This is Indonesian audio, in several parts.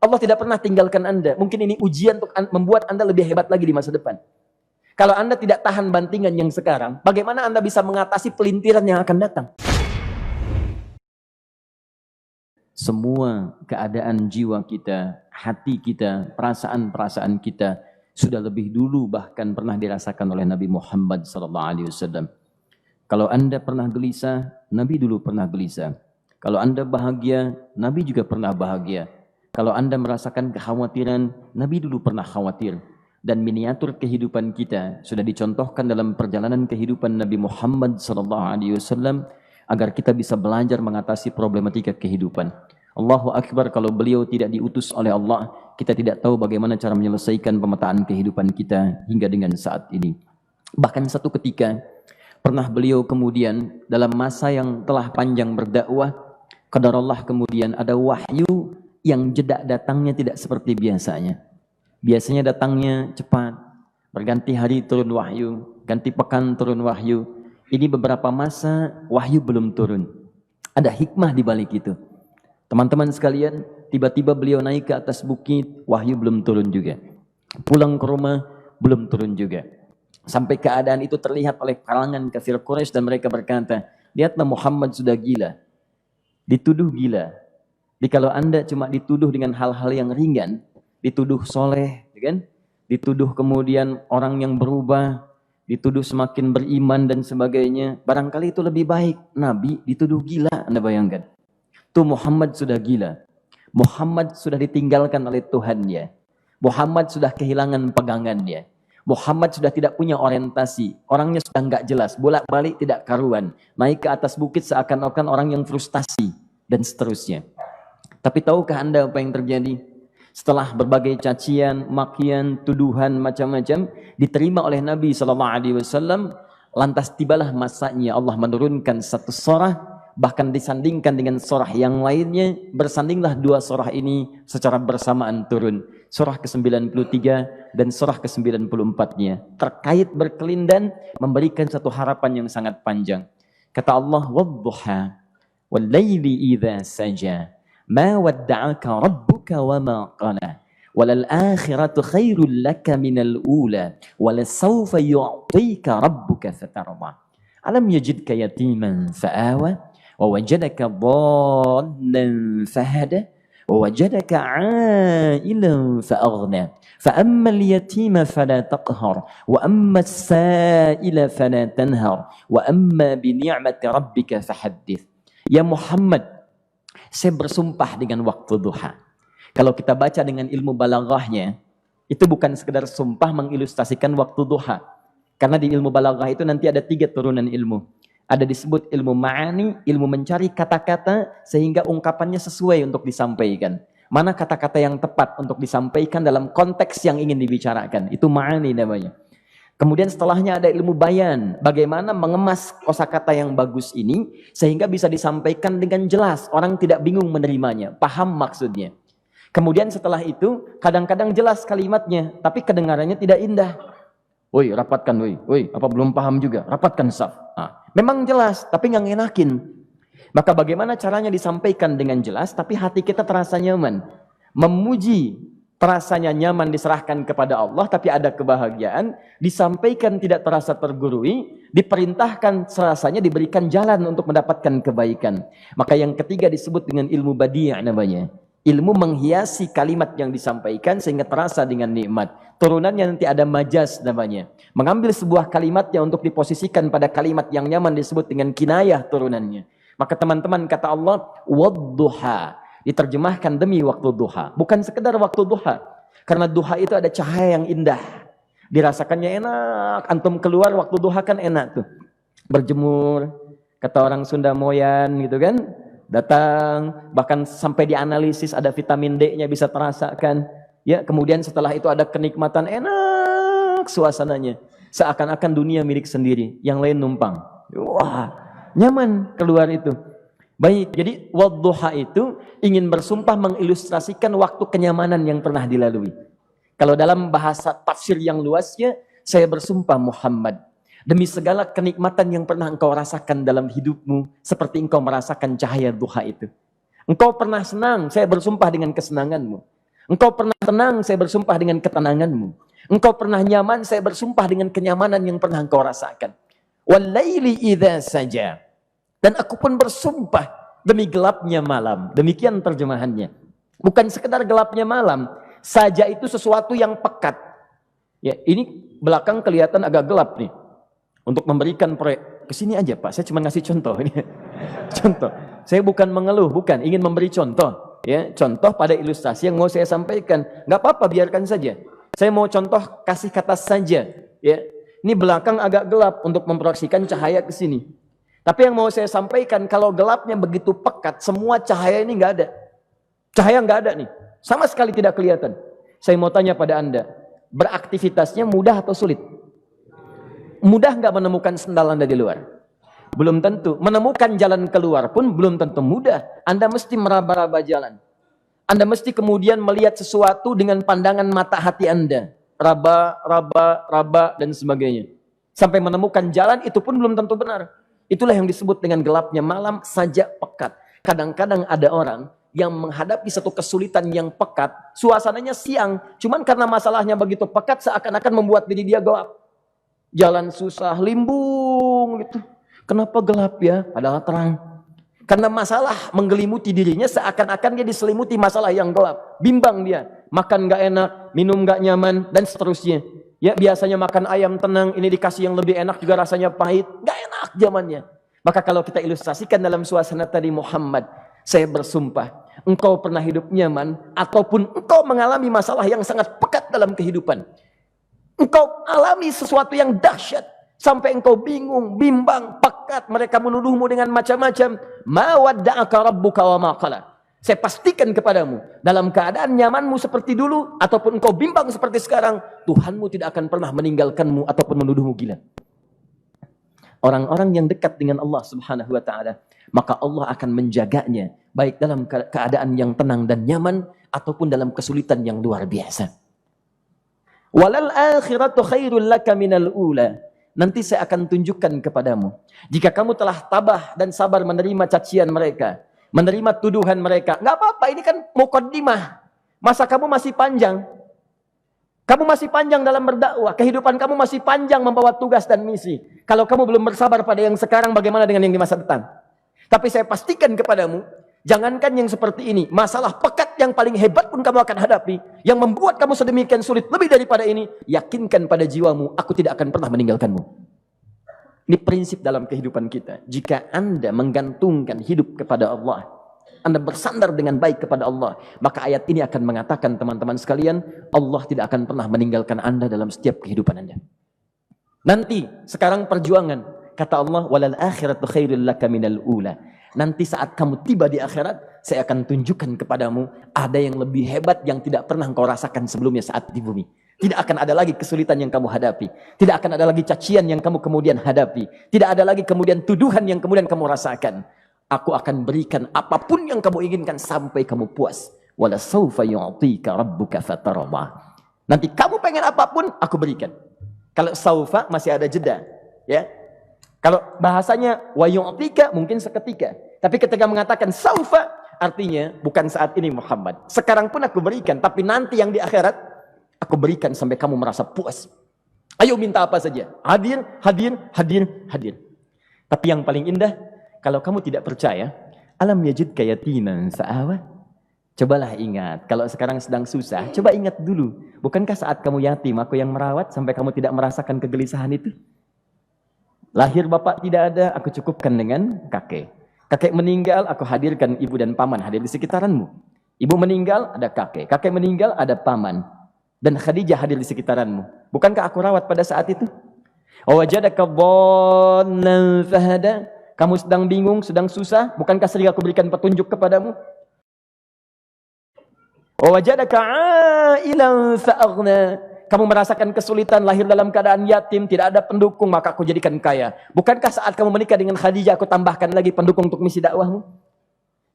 Allah tidak pernah tinggalkan Anda. Mungkin ini ujian untuk membuat Anda lebih hebat lagi di masa depan. Kalau Anda tidak tahan bantingan yang sekarang, bagaimana Anda bisa mengatasi pelintiran yang akan datang? Semua keadaan jiwa kita, hati kita, perasaan-perasaan kita sudah lebih dulu bahkan pernah dirasakan oleh Nabi Muhammad SAW. Kalau Anda pernah gelisah, Nabi dulu pernah gelisah. Kalau Anda bahagia, Nabi juga pernah bahagia. Kalau Anda merasakan kekhawatiran, Nabi dulu pernah khawatir. Dan miniatur kehidupan kita sudah dicontohkan dalam perjalanan kehidupan Nabi Muhammad SAW agar kita bisa belajar mengatasi problematika kehidupan. Allahu Akbar, kalau beliau tidak diutus oleh Allah, kita tidak tahu bagaimana cara menyelesaikan pemetaan kehidupan kita hingga dengan saat ini. Bahkan satu ketika, pernah beliau kemudian dalam masa yang telah panjang berdakwah, qadarullah kemudian ada wahyu yang jeda datangnya tidak seperti biasanya. Biasanya datangnya cepat, berganti hari turun wahyu, ganti pekan turun wahyu. Ini beberapa masa wahyu belum turun. Ada hikmah di balik itu. Teman-teman sekalian, tiba-tiba beliau naik ke atas bukit, wahyu belum turun juga. Pulang ke rumah, belum turun juga. Sampai keadaan itu terlihat oleh kalangan kafir Quraisy dan mereka berkata, lihatlah Muhammad sudah gila. Dituduh gila. Jadi kalau Anda cuma dituduh dengan hal-hal yang ringan, dituduh soleh, kan? Dituduh kemudian orang yang berubah, dituduh semakin beriman dan sebagainya, barangkali itu lebih baik. Nabi dituduh gila, Anda bayangkan. Tuh Muhammad sudah gila. Muhammad sudah ditinggalkan oleh Tuhannya. Muhammad sudah kehilangan pegangannya. Muhammad sudah tidak punya orientasi. Orangnya sudah nggak jelas, bolak-balik tidak karuan. Naik ke atas bukit seakan-akan orang yang frustasi dan seterusnya. Tapi tahukah Anda apa yang terjadi? Setelah berbagai cacian, makian, tuduhan macam-macam diterima oleh Nabi SAW, lantas tibalah masanya Allah menurunkan satu surah, bahkan disandingkan dengan surah yang lainnya, bersandinglah dua surah ini secara bersamaan turun. Surah ke-93 dan surah ke-94-nya terkait berkelindan, memberikan satu harapan yang sangat panjang. Kata Allah, "Wadduha wal laili idza saja." Ma wadda'aka rabbuka wa ma qala walal akhiratu khairul laka minal ula walasawfa yu'tika rabbuka fatarda alam yajidka yatiman fa'awa wa wajadaka dhallan fahada wa wajadaka 'ailan fa'aghna fa ammal yatima fala taqhar wa ammas sa'ila fala tanhar wa amma bi ni'mati rabbika fahaddits. Ya Muhammad, saya bersumpah dengan waktu duha. Kalau kita baca dengan ilmu balaghahnya, itu bukan sekedar sumpah mengilustrasikan waktu duha. Karena di ilmu balaghah itu nanti ada 3 turunan ilmu. Ada disebut ilmu ma'ani, ilmu mencari kata-kata sehingga ungkapannya sesuai untuk disampaikan. Mana kata-kata yang tepat untuk disampaikan dalam konteks yang ingin dibicarakan. Itu ma'ani namanya. Kemudian setelahnya ada ilmu bayan, bagaimana mengemas kosakata yang bagus ini sehingga bisa disampaikan dengan jelas, orang tidak bingung menerimanya, paham maksudnya. Kemudian setelah itu kadang-kadang jelas kalimatnya, tapi kedengarannya tidak indah. Woi, rapatkan, woi, apa belum paham juga? Rapatkan saf. Nah, memang jelas, tapi nggak ngenakin. Maka bagaimana caranya disampaikan dengan jelas, tapi hati kita terasa nyaman, memuji. Terasanya nyaman diserahkan kepada Allah, tapi ada kebahagiaan, disampaikan tidak terasa tergurui, diperintahkan serasanya diberikan jalan untuk mendapatkan kebaikan. Maka yang ketiga disebut dengan ilmu badi' namanya. Ilmu menghiasi kalimat yang disampaikan sehingga terasa dengan nikmat. Turunannya nanti ada majaz namanya. Mengambil sebuah kalimatnya untuk diposisikan pada kalimat yang nyaman disebut dengan kinayah turunannya. Maka teman-teman kata Allah, wadduha. Diterjemahkan demi waktu duha, bukan sekedar waktu duha, karena duha itu ada cahaya yang indah, dirasakannya enak. Antum keluar waktu duha kan enak tuh, berjemur, kata orang Sunda moyan gitu kan, datang, bahkan sampai dianalisis ada vitamin D-nya bisa terasakan, ya. Kemudian setelah itu ada kenikmatan, enak suasananya, seakan-akan dunia milik sendiri, yang lain numpang. Wah, nyaman keluar itu. Baik, jadi wadduha itu ingin bersumpah mengilustrasikan waktu kenyamanan yang pernah dilalui. Kalau dalam bahasa tafsir yang luasnya, saya bersumpah Muhammad, demi segala kenikmatan yang pernah engkau rasakan dalam hidupmu, seperti engkau merasakan cahaya duha itu. Engkau pernah senang, saya bersumpah dengan kesenanganmu. Engkau pernah tenang, saya bersumpah dengan ketenanganmu. Engkau pernah nyaman, saya bersumpah dengan kenyamanan yang pernah engkau rasakan. Wal-laili idza saja. Dan aku pun bersumpah demi gelapnya malam. Demikian terjemahannya. Bukan sekedar gelapnya malam. Saja itu sesuatu yang pekat. Ya, ini belakang kelihatan agak gelap nih. Untuk memberikan proyek. Kesini aja Pak, saya cuma ngasih contoh. Contoh. Saya bukan mengeluh, bukan. Ingin memberi contoh. Ya, contoh pada ilustrasi yang mau saya sampaikan. Nggak apa-apa, biarkan saja. Saya mau contoh kasih kata saja. Ya, ini belakang agak gelap untuk memproyeksikan cahaya ke sini. Tapi yang mau saya sampaikan, kalau gelapnya begitu pekat, semua cahaya ini nggak ada. Cahaya nggak ada nih. Sama sekali tidak kelihatan. Saya mau tanya pada Anda, beraktivitasnya mudah atau sulit? Mudah nggak menemukan sendal Anda di luar? Belum tentu. Menemukan jalan keluar pun belum tentu mudah. Anda mesti meraba-raba jalan. Anda mesti kemudian melihat sesuatu dengan pandangan mata hati Anda. Raba, dan sebagainya. Sampai menemukan jalan itu pun belum tentu benar. Itulah yang disebut dengan gelapnya malam saja pekat. Kadang-kadang ada orang yang menghadapi satu kesulitan yang pekat. Suasananya siang. Cuman karena masalahnya begitu pekat seakan-akan membuat diri dia gelap. Jalan susah, limbung gitu. Kenapa gelap ya? Padahal terang. Karena masalah menggelimuti dirinya seakan-akan dia diselimuti masalah yang gelap. Bimbang dia. Makan gak enak, minum gak nyaman, dan seterusnya. Ya biasanya makan ayam tenang, ini dikasih yang lebih enak juga rasanya pahit. Gak enak zamannya. Maka kalau kita ilustrasikan dalam suasana tadi Muhammad, saya bersumpah, engkau pernah hidup nyaman, ataupun engkau mengalami masalah yang sangat pekat dalam kehidupan. Engkau alami sesuatu yang dahsyat. Sampai engkau bingung, bimbang, pekat. Mereka menuduhmu dengan macam-macam. Ma wadda'aka rabbuka wa ma qala. Saya pastikan kepadamu. Dalam keadaan nyamanmu seperti dulu. Ataupun engkau bimbang seperti sekarang. Tuhanmu tidak akan pernah meninggalkanmu. Ataupun menuduhmu gila. Orang-orang yang dekat dengan Allah subhanahu wa ta'ala. Maka Allah akan menjaganya. Baik dalam keadaan yang tenang dan nyaman. Ataupun dalam kesulitan yang luar biasa. Walal akhiratu khairul laka minal ula. Nanti saya akan tunjukkan kepadamu. Jika kamu telah tabah dan sabar menerima cacian mereka. Menerima tuduhan mereka. Nggak apa-apa, ini kan muqaddimah. Masa kamu masih panjang. Kamu masih panjang dalam berdakwah. Kehidupan kamu masih panjang membawa tugas dan misi. Kalau kamu belum bersabar pada yang sekarang, bagaimana dengan yang di masa depan? Tapi saya pastikan kepadamu, jangankan yang seperti ini, masalah pekat yang paling hebat pun kamu akan hadapi, yang membuat kamu sedemikian sulit lebih daripada ini, yakinkan pada jiwamu, aku tidak akan pernah meninggalkanmu. Ini prinsip dalam kehidupan kita. Jika Anda menggantungkan hidup kepada Allah, Anda bersandar dengan baik kepada Allah, maka ayat ini akan mengatakan teman-teman sekalian, Allah tidak akan pernah meninggalkan Anda dalam setiap kehidupan Anda. Nanti, sekarang perjuangan, kata Allah, walal akhiratu khairul laka minal ula. Nanti saat kamu tiba di akhirat, saya akan tunjukkan kepadamu ada yang lebih hebat yang tidak pernah engkau rasakan sebelumnya saat di bumi. Tidak akan ada lagi kesulitan yang kamu hadapi. Tidak akan ada lagi cacian yang kamu kemudian hadapi. Tidak ada lagi kemudian tuduhan yang kemudian kamu rasakan. Aku akan berikan apapun yang kamu inginkan sampai kamu puas. Wala sawfa yu'tika rabbuka fatarda. Nanti kamu pengen apapun, aku berikan. Kalau saufa masih ada jeda, ya. Kalau bahasanya wa yu'tika mungkin seketika. Tapi ketika mengatakan saufa, artinya bukan saat ini Muhammad. Sekarang pun aku berikan, tapi nanti yang di akhirat aku berikan sampai kamu merasa puas. Ayo minta apa saja. Hadir, hadir, hadir, hadir. Tapi yang paling indah, kalau kamu tidak percaya, alam yajidka yatiman sa'awa. Cobalah ingat, kalau sekarang sedang susah, coba ingat dulu. Bukankah saat kamu yatim, aku yang merawat sampai kamu tidak merasakan kegelisahan itu? Lahir bapak tidak ada, aku cukupkan dengan kakek. Kakek meninggal, aku hadirkan ibu dan paman hadir di sekitaranmu. Ibu meninggal, ada kakek. Kakek meninggal, ada paman. Dan Khadijah hadir di sekitaranmu. Bukankah aku rawat pada saat itu? Wajadaka dhallan fahada. Kamu sedang bingung, sedang susah. Bukankah sering aku berikan petunjuk kepadamu? Wajadaka ailan fa'aghna. Kamu merasakan kesulitan, lahir dalam keadaan yatim, tidak ada pendukung, maka aku jadikan kaya. Bukankah saat kamu menikah dengan Khadijah, aku tambahkan lagi pendukung untuk misi dakwahmu?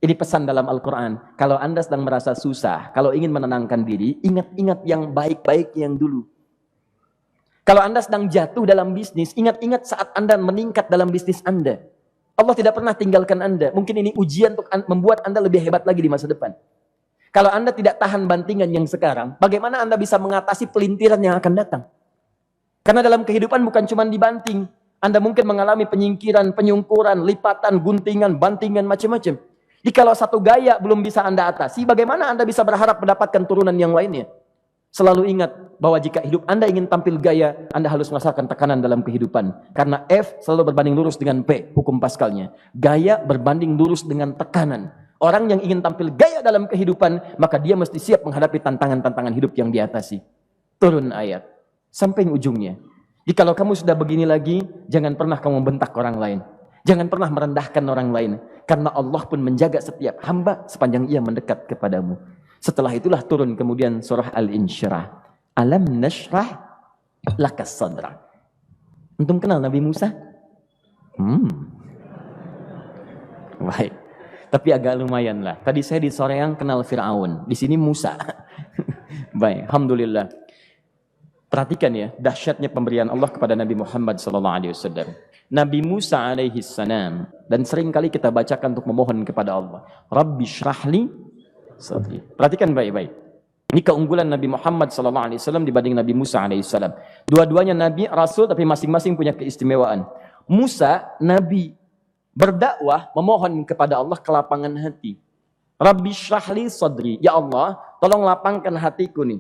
Ini pesan dalam Al-Quran. Kalau Anda sedang merasa susah, kalau ingin menenangkan diri, ingat-ingat yang baik-baik yang dulu. Kalau Anda sedang jatuh dalam bisnis, ingat-ingat saat Anda meningkat dalam bisnis Anda. Allah tidak pernah tinggalkan Anda. Mungkin ini ujian untuk membuat Anda lebih hebat lagi di masa depan. Kalau Anda tidak tahan bantingan yang sekarang, bagaimana Anda bisa mengatasi pelintiran yang akan datang? Karena dalam kehidupan bukan cuma dibanting. Anda mungkin mengalami penyingkiran, penyungkuran, lipatan, guntingan, bantingan, macam-macam. Jadi kalau satu gaya belum bisa Anda atasi, bagaimana Anda bisa berharap mendapatkan turunan yang lainnya? Selalu ingat bahwa jika hidup Anda ingin tampil gaya, Anda harus merasakan tekanan dalam kehidupan. Karena F selalu berbanding lurus dengan P, hukum Pascalnya. Gaya berbanding lurus dengan tekanan. Orang yang ingin tampil gaya dalam kehidupan, maka dia mesti siap menghadapi tantangan-tantangan hidup yang diatasi. Turun ayat. Sampai ujungnya. Jadi kalau kamu sudah begini lagi, jangan pernah kamu membentak orang lain. Jangan pernah merendahkan orang lain. Karena Allah pun menjaga setiap hamba sepanjang ia mendekat kepadamu. Setelah itulah turun kemudian surah Al-Insyirah. Alam nashrah lakas sadra. Antum kenal Nabi Musa? Baik. Tapi agak lumayan lah. Tadi saya di Soreang kenal Fir'aun. Di sini Musa. Baik, alhamdulillah. Perhatikan ya, dahsyatnya pemberian Allah kepada Nabi Muhammad SAW. Nabi Musa alaihi salam, dan sering kali kita bacakan untuk memohon kepada Allah. Rabbi syrahli sadri. Perhatikan baik-baik. Ini keunggulan Nabi Muhammad SAW dibanding Nabi Musa alaihissalam. Dua-duanya Nabi, Rasul, tapi masing-masing punya keistimewaan. Musa, Nabi, berdakwah, memohon kepada Allah kelapangan hati. Rabbi syrahli sadri. Ya Allah, tolong lapangkan hatiku nih.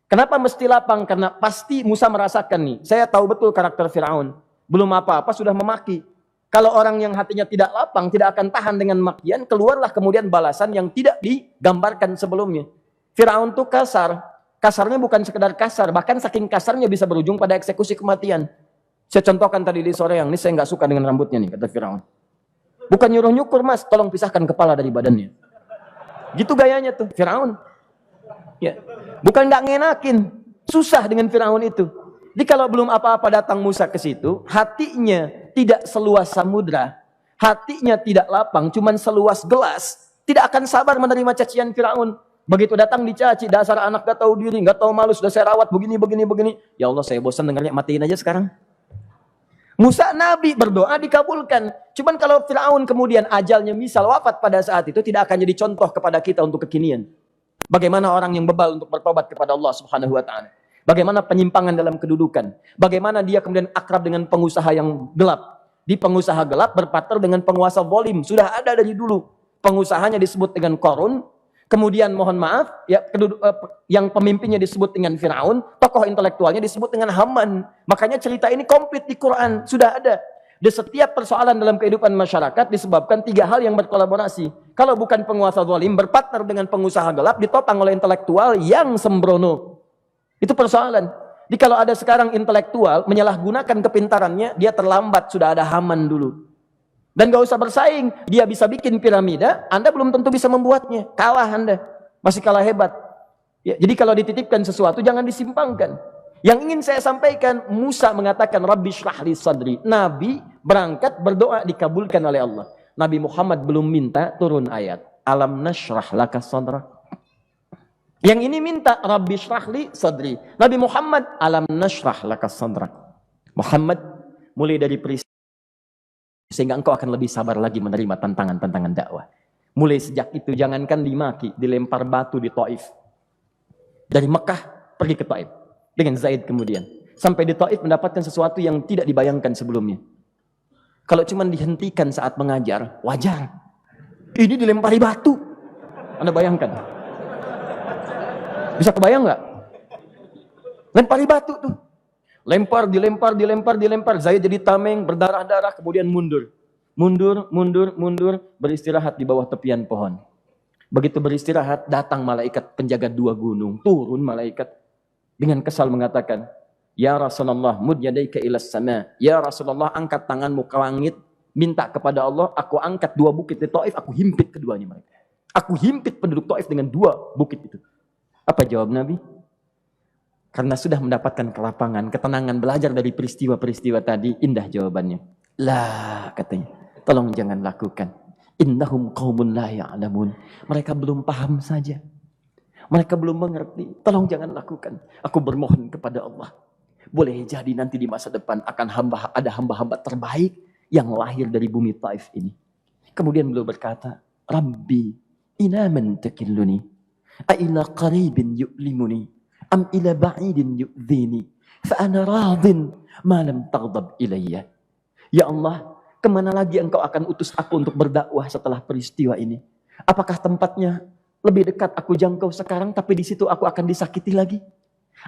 Kenapa mesti lapang? Karena pasti Musa merasakan nih. Saya tahu betul karakter Fir'aun. Belum apa-apa sudah memaki. Kalau orang yang hatinya tidak lapang, tidak akan tahan dengan makian, keluarlah kemudian balasan yang tidak digambarkan sebelumnya. Fir'aun itu kasar. Kasarnya bukan sekedar kasar, bahkan saking kasarnya bisa berujung pada eksekusi kematian. Saya contohkan tadi di sore yang ini, saya nggak suka dengan rambutnya nih, kata Fir'aun. Bukan nyuruh nyukur mas, tolong pisahkan kepala dari badannya. Gitu gayanya tuh, Fir'aun. Ya. Bukan nggak ngenakin, susah dengan Fir'aun itu. Jadi kalau belum apa-apa datang Musa ke situ, hatinya tidak seluas samudra, hatinya tidak lapang, cuman seluas gelas, tidak akan sabar menerima cacian Fir'aun. Begitu datang dicaci, dasar anak gak tahu diri, gak tahu malu, sudah saya rawat begini. Ya Allah, saya bosan dengarnya, matiin aja sekarang. Musa Nabi berdoa dikabulkan. Cuman kalau Fir'aun kemudian ajalnya misal wafat pada saat itu, tidak akan jadi contoh kepada kita untuk kekinian. Bagaimana orang yang bebal untuk bertobat kepada Allah Subhanahu wa ta'ala. Bagaimana penyimpangan dalam kedudukan. Bagaimana dia kemudian akrab dengan pengusaha yang gelap. Di pengusaha gelap berpartner dengan penguasa zalim. Sudah ada dari dulu. Pengusahanya disebut dengan Qarun. Kemudian mohon maaf, ya, yang pemimpinnya disebut dengan Fir'aun, tokoh intelektualnya disebut dengan Haman. Makanya cerita ini komplit di Quran, sudah ada. Di setiap persoalan dalam kehidupan masyarakat disebabkan tiga hal yang berkolaborasi. Kalau bukan penguasa zalim, berpartner dengan pengusaha gelap, ditopang oleh intelektual yang sembrono. Itu persoalan. Jadi kalau ada sekarang intelektual menyalahgunakan kepintarannya, dia terlambat, sudah ada Haman dulu. Dan gak usah bersaing, dia bisa bikin piramida, Anda belum tentu bisa membuatnya. Kalah Anda, masih kalah hebat. Ya, jadi kalau dititipkan sesuatu, jangan disimpangkan. Yang ingin saya sampaikan, Musa mengatakan, Rabbi syrahli sadri. Nabi berangkat berdoa dikabulkan oleh Allah. Nabi Muhammad belum minta turun ayat. Alam nashrah laka sadrak. Yang ini minta, Rabbi syrahli sadri. Nabi Muhammad, alam nashrah laka sadrak. Muhammad, mulai dari peristiwa sehingga engkau akan lebih sabar lagi menerima tantangan-tantangan dakwah. Mulai sejak itu jangankan dimaki, dilempar batu di Taif. Dari Mekah pergi ke Taif dengan Zaid kemudian. Sampai di Taif mendapatkan sesuatu yang tidak dibayangkan sebelumnya. Kalau cuma dihentikan saat mengajar, wajar. Ini dilempari batu. Anda bayangkan? Bisa kebayang nggak? Lempari batu tuh. Lempar, dilempar. Saya jadi tameng, berdarah-darah, kemudian mundur. Mundur, beristirahat di bawah tepian pohon. Begitu beristirahat, datang malaikat penjaga dua gunung. Turun malaikat dengan kesal mengatakan, Ya Rasulullah, mud yadaika ilas sama. Ya Rasulullah, angkat tanganmu ke langit. Minta kepada Allah, aku angkat dua bukit di Taif, aku himpit keduanya mereka. Aku himpit penduduk Taif dengan dua bukit itu. Apa jawab Nabi? Karena sudah mendapatkan kelapangan, ketenangan, belajar dari peristiwa-peristiwa tadi, indah jawabannya. Lah, katanya, tolong jangan lakukan. Innahum qaumun la ya'lamun. Mereka belum paham saja. Mereka belum mengerti. Tolong jangan lakukan. Aku bermohon kepada Allah. Boleh jadi nanti di masa depan akan ada hamba-hamba terbaik yang lahir dari bumi Taif ini. Kemudian beliau berkata, Rabbi, ina man takilluni. A ila qaribin yu'limuni am ila ba'idin yu'dhini fa ana radin ma lam taghdab ilayya. Ya Allah, kemana lagi engkau akan utus aku untuk berdakwah setelah peristiwa ini? Apakah tempatnya lebih dekat aku jangkau sekarang, tapi di situ aku akan disakiti lagi?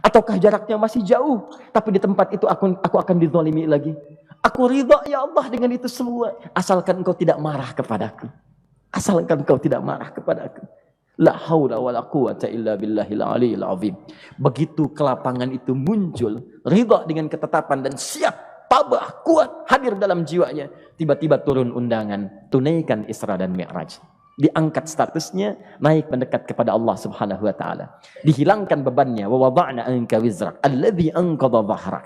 Ataukah jaraknya masih jauh, tapi di tempat itu aku akan dizalimi lagi? Aku ridha ya Allah dengan itu semua, asalkan engkau tidak marah kepadaku. Asalkan engkau tidak marah kepadaku. La haula wala quwata illa billahil aliyil azim. Begitu kelapangan itu muncul, ridha dengan ketetapan dan siap, tabah, kuat, hadir dalam jiwanya. Tiba-tiba turun undangan, tunaikan Isra dan Mi'raj. Diangkat statusnya, naik mendekat kepada Allah Subhanahu wa taala. Dihilangkan bebannya, wa wada'na anka wizrak alladzi anqadha dhahrak.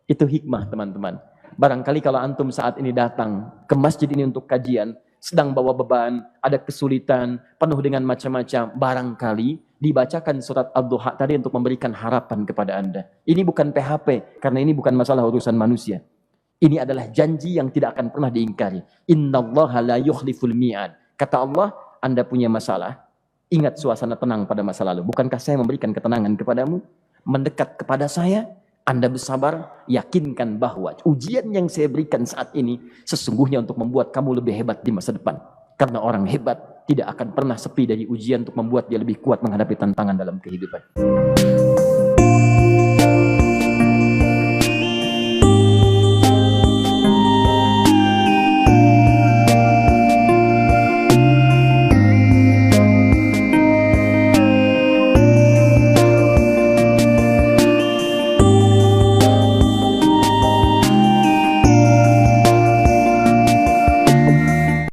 Itu hikmah, teman-teman. Barangkali kalau antum saat ini datang ke masjid ini untuk kajian, sedang bawa beban, ada kesulitan, penuh dengan macam-macam, barangkali dibacakan surat Ad-Duha tadi untuk memberikan harapan kepada Anda. Ini bukan PHP, karena ini bukan masalah urusan manusia. Ini adalah janji yang tidak akan pernah diingkari. Innallaha la yukhliful mi'ad. Kata Allah, Anda punya masalah, ingat suasana tenang pada masa lalu. Bukankah saya memberikan ketenangan kepadamu? Mendekat kepada saya, Anda bersabar, yakinkan bahwa ujian yang saya berikan saat ini sesungguhnya untuk membuat kamu lebih hebat di masa depan. Karena orang hebat tidak akan pernah sepi dari ujian untuk membuat dia lebih kuat menghadapi tantangan dalam kehidupan.